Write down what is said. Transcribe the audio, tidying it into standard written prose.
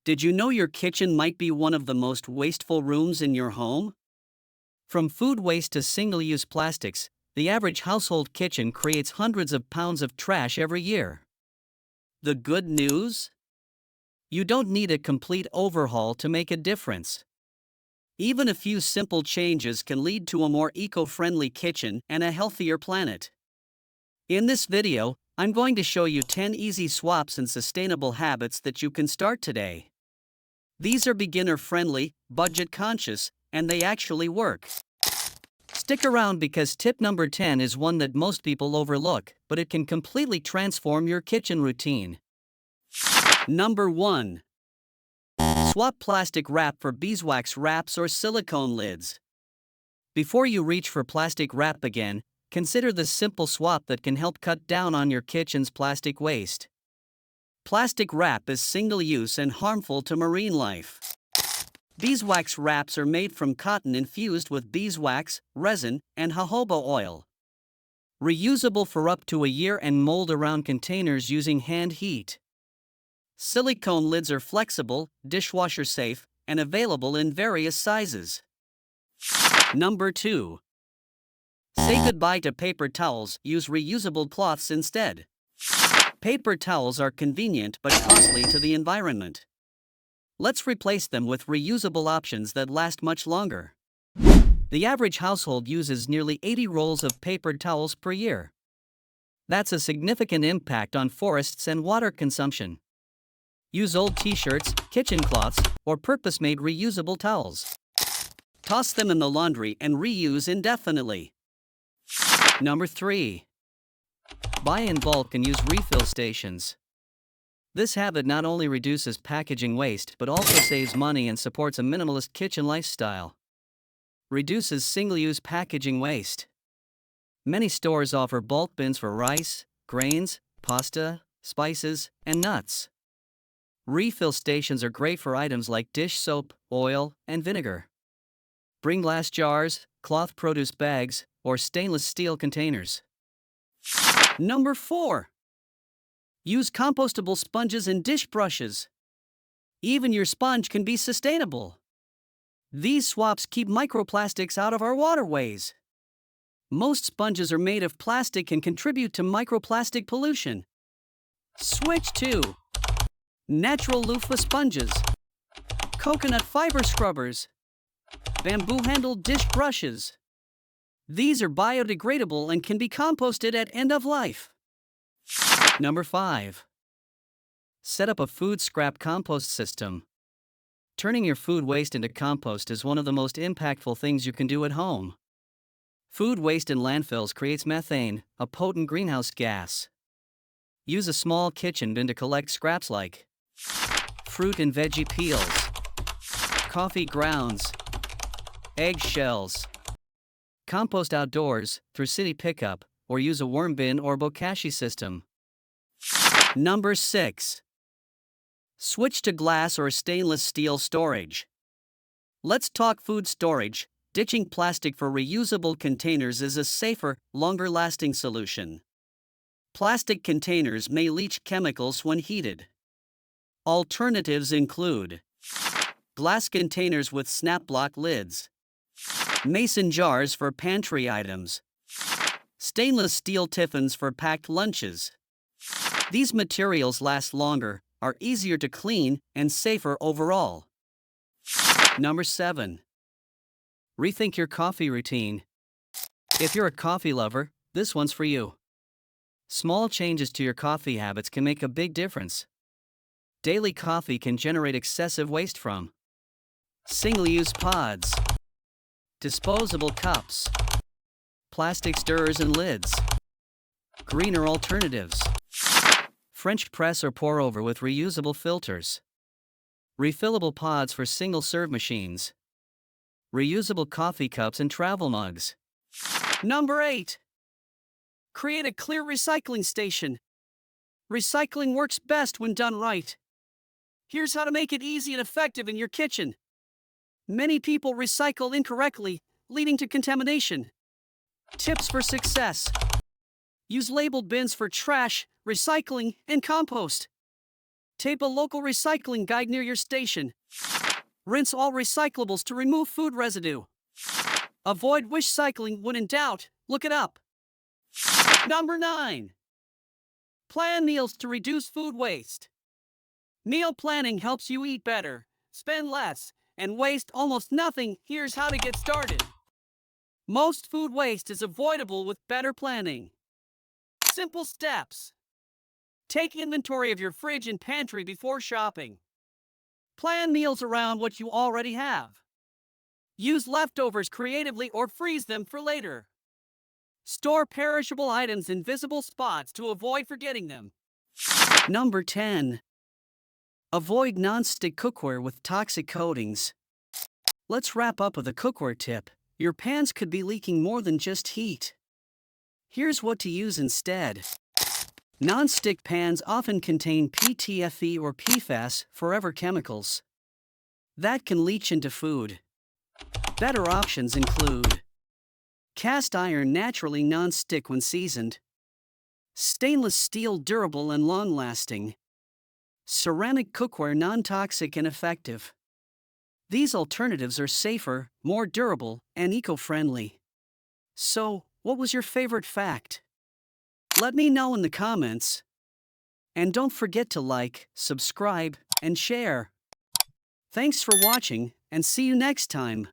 Did you know your kitchen might be one of the most wasteful rooms in your home? From food waste to single-use plastics, the average household kitchen creates hundreds of pounds of trash every year. The good news? You don't need a complete overhaul to make a difference. Even a few simple changes can lead to a more eco-friendly kitchen and a healthier planet. In this video, I'm going to show you 10 easy swaps and sustainable habits that you can start today. These are beginner-friendly, budget-conscious, and they actually work. Stick around because tip number 10 is one that most people overlook, but it can completely transform your kitchen routine. Number 1. Swap plastic wrap for beeswax wraps or silicone lids. Before you reach for plastic wrap again, consider this simple swap that can help cut down on your kitchen's plastic waste. Plastic wrap is single-use and harmful to marine life. Beeswax wraps are made from cotton infused with beeswax, resin, and jojoba oil. Reusable for up to a year and mold around containers using hand heat. Silicone lids are flexible, dishwasher safe, and available in various sizes. Number 2. Say goodbye to paper towels, use reusable cloths instead. Paper towels are convenient but costly to the environment. Let's replace them with reusable options that last much longer. The average household uses nearly 80 rolls of paper towels per year. That's a significant impact on forests and water consumption. Use old t-shirts, kitchen cloths, or purpose-made reusable towels. Toss them in the laundry and reuse indefinitely. Number 3. Buy in bulk and use refill stations. This habit not only reduces packaging waste but also saves money and supports a minimalist kitchen lifestyle. Reduces single-use packaging waste. Many stores offer bulk bins for rice, grains, pasta, spices, and nuts. Refill stations are great for items like dish soap, oil, and vinegar. Bring glass jars, cloth produce bags, or stainless steel containers. Number 4. Use compostable sponges and dish brushes. Even your sponge can be sustainable. These swaps keep microplastics out of our waterways. Most sponges are made of plastic and contribute to microplastic pollution. Switch to natural loofah sponges, coconut fiber scrubbers, bamboo-handled dish brushes. These are biodegradable and can be composted at end of life. Number 5. Set up a food scrap compost system. Turning your food waste into compost is one of the most impactful things you can do at home. Food waste in landfills creates methane, a potent greenhouse gas. Use a small kitchen bin to collect scraps like fruit and veggie peels, coffee grounds, egg shells. Compost outdoors through city pickup or use a worm bin or bokashi system. Number 6. Switch to glass or stainless steel storage. Let's talk food storage. Ditching plastic for reusable containers is a safer, longer-lasting solution. Plastic containers may leach chemicals when heated. Alternatives include glass containers with snap block lids, mason jars for pantry items, stainless steel tiffins for packed lunches. These materials last longer, are easier to clean, and safer overall. Number 7. Rethink your coffee routine. If you're a coffee lover, this one's for you. Small changes to your coffee habits can make a big difference. Daily coffee can generate excessive waste from single-use pods, disposable cups, plastic stirrers and lids. Greener alternatives. French press or pour over with reusable filters. Refillable pods for single-serve machines. Reusable coffee cups and travel mugs. Number 8. Create a clear recycling station. Recycling works best when done right. Here's how to make it easy and effective in your kitchen. Many people recycle incorrectly, leading to contamination. Tips for success. Use labeled bins for trash, recycling, and compost. Tape a local recycling guide near your station. Rinse all recyclables to remove food residue. Avoid wish cycling when in doubt, look it up. Number 9. Plan meals to reduce food waste. Meal planning helps you eat better, spend less, and waste almost nothing. Here's how to get started. Most food waste is avoidable with better planning. Simple steps. Take inventory of your fridge and pantry before shopping. Plan meals around what you already have. Use leftovers creatively or freeze them for later. Store perishable items in visible spots to avoid forgetting them. Number 10. Avoid non-stick cookware with toxic coatings. Let's wrap up with a cookware tip. Your pans could be leaking more than just heat. Here's what to use instead. Non-stick pans often contain PTFE or PFAS, forever chemicals. That can leach into food. Better options include cast iron, naturally non-stick when seasoned. Stainless steel, durable and long-lasting. Ceramic cookware, non-toxic and effective. These alternatives are safer, more durable, and eco-friendly. So, what was your favorite fact? Let me know in the comments. And don't forget to like, subscribe, and share. Thanks for watching, and see you next time.